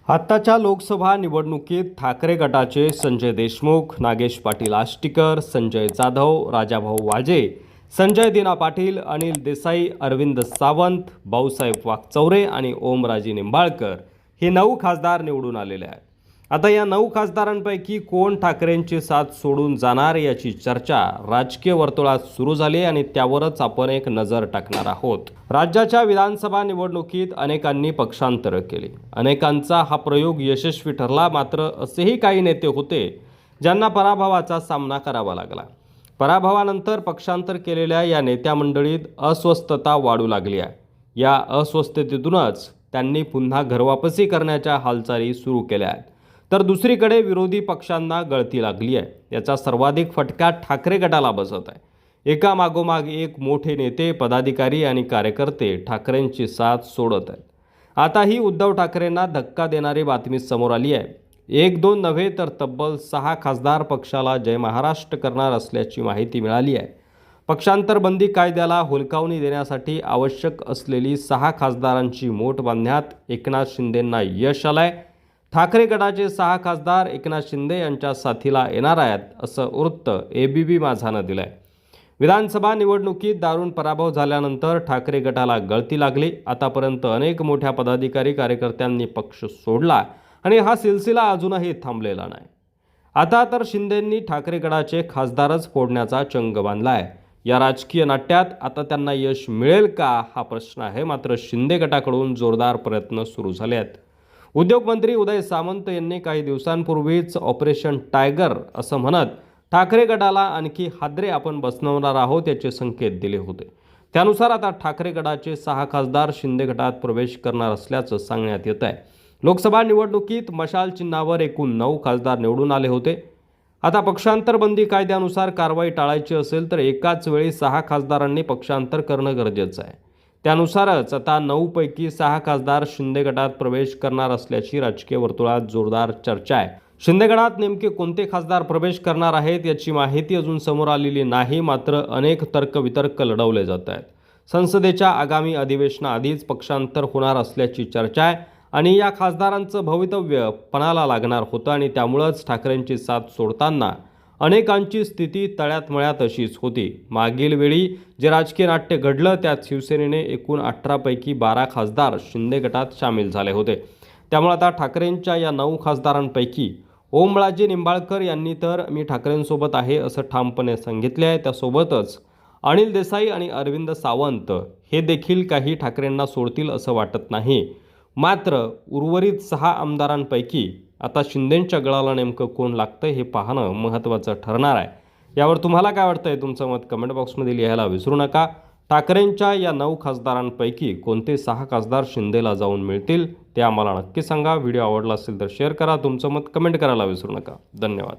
आत्ताच्या लोकसभा निवडणुकीत ठाकरे गटाचे संजय देशमुख, नागेश पाटील आष्टीकर, संजय जाधव, राजाभाऊ वाजे, संजय दिना पाटील, अनिल देसाई, अरविंद सावंत, भाऊसाहेब वाकचौरे आणि ओमराजे निंबाळकर हे 9 खासदार निवडून आलेले आहेत। आता या 9 खासदारांपैकी कोण ठाकरेंची साथ सोडून जाणार याची चर्चा राजकीय वर्तुळात सुरू झाली आणि त्यावरच आपण एक नजर टाकणार आहोत। राज्याच्या विधानसभा निवडणुकीत अनेकांनी पक्षांतर केली। अनेकांचा हा प्रयोग यशस्वी ठरला, मात्र असेही काही नेते होते ज्यांना पराभवाचा सामना करावा लागला। पराभवानंतर पक्षांतर केलेल्या या नेत्या मंडळीत अस्वस्थता वाढू लागली आहे। या अस्वस्थतेतूनच त्यांनी पुन्हा घरवापसी करण्याच्या हालचाली सुरू केल्या आहेत। तर दुसरीकडे विरोधी पक्षांना गळती लागली आहे। याचा सर्वाधिक फटका ठाकरे गटाला बसत आहे। एका मागोमाग एक मोठे नेते, पदाधिकारी आणि कार्यकर्ते ठाकरेंची साथ सोडत आहेत। आता ही उद्धव ठाकरेंना धक्का देणारी बातमी समोर आली आहे। 1-2 नव्हे तर तब्बल 6 खासदार पक्षाला जय महाराष्ट्र करणार असल्याची माहिती मिळाली आहे। पक्षांतर बंदी कायद्याला हुलकावणी देण्यासाठी आवश्यक असलेली 6 खासदारांची मोठ बांधण्यात एकनाथ शिंदेंना यश आलंय। ठाकरे गटाचे 6 खासदार एकनाथ शिंदे यांच्या साथीला येणार आहेत, असं वृत्त एबीपी माझानं दिलंय। विधानसभा निवडणुकीत दारुण पराभव झाल्यानंतर ठाकरे गटाला गळती लागली। आतापर्यंत अनेक मोठ्या पदाधिकारी कार्यकर्त्यांनी पक्ष सोडला आणि हा सिलसिला अजूनही थांबलेला नाही। आता तर शिंदेंनी ठाकरे गटाचे खासदारच फोडण्याचा चंग बांधलाय। या राजकीय नाट्यात आता त्यांना यश मिळेल का हा प्रश्न आहे, मात्र शिंदे गटाकडून जोरदार प्रयत्न सुरू झाले आहेत। उद्योगमंत्री उदय सामंत यांनी काही दिवसांपूर्वीच ऑपरेशन टायगर असं म्हणत ठाकरे गटाला आणखी हादरे आपण बसवणार आहोत याचे संकेत दिले होते। त्यानुसार आता ठाकरे गटाचे 6 खासदार शिंदे गटात प्रवेश करणार असल्याचं सांगण्यात येत आहे। लोकसभा निवडणुकीत मशाल चिन्हावर एकूण 9 खासदार निवडून आले होते। आता पक्षांतर बंदी कायद्यानुसार कारवाई टाळायची असेल तर एकाच वेळी 6 खासदारांनी पक्षांतर करणं गरजेचं आहे। त्यानुसारच आता 9 पैकी 6 खासदार शिंदे गटात प्रवेश करणार असल्याची राजकीय वर्तुळात जोरदार चर्चा आहे। शिंदे गटात नेमके कोणते खासदार प्रवेश करणार आहेत याची माहिती अजून समोर आलेली नाही, मात्र अनेक तर्कवितर्क लढवले जात आहेत। संसदेच्या आगामी अधिवेशनाआधीच पक्षांतर होणार असल्याची चर्चा आहे आणि या खासदारांचं भवितव्य पणाला लागणार होतं आणि त्यामुळेच ठाकरेंची साथ सोडताना अनेकांची स्थिती तळ्यात मळ्यात अशीच होती। मागील वेळी जे राजकीय नाट्य घडलं त्यात शिवसेनेने एकूण 18 पैकी 12 खासदार शिंदे गटात सामील झाले होते। त्यामुळे आता ठाकरेंच्या या 9 खासदारांपैकी ओमराजे निंबाळकर यांनी तर मी ठाकरेंसोबत आहे असं ठामपणे सांगितले आहे। त्यासोबतच अनिल देसाई आणि अरविंद सावंत हे देखील काही ठाकरेंना सोडतील असं वाटत नाही। मात्र उर्वरित 6 आमदारांपैकी आता शिंदेंच्या गळाला नेमकं कोण लागतं हे पाहणं महत्त्वाचं ठरणार आहे। यावर तुम्हाला काय वाटतंय? तुमचं मत कमेंट बॉक्समध्ये लिहायला विसरू नका। ठाकरेंच्या या 9 खासदारांपैकी कोणते 6 खासदार शिंदेला जाऊन मिळतील ते आम्हाला नक्की सांगा। व्हिडिओ आवडला असेल तर शेअर करा, तुमचं मत कमेंट करायला विसरू नका। धन्यवाद।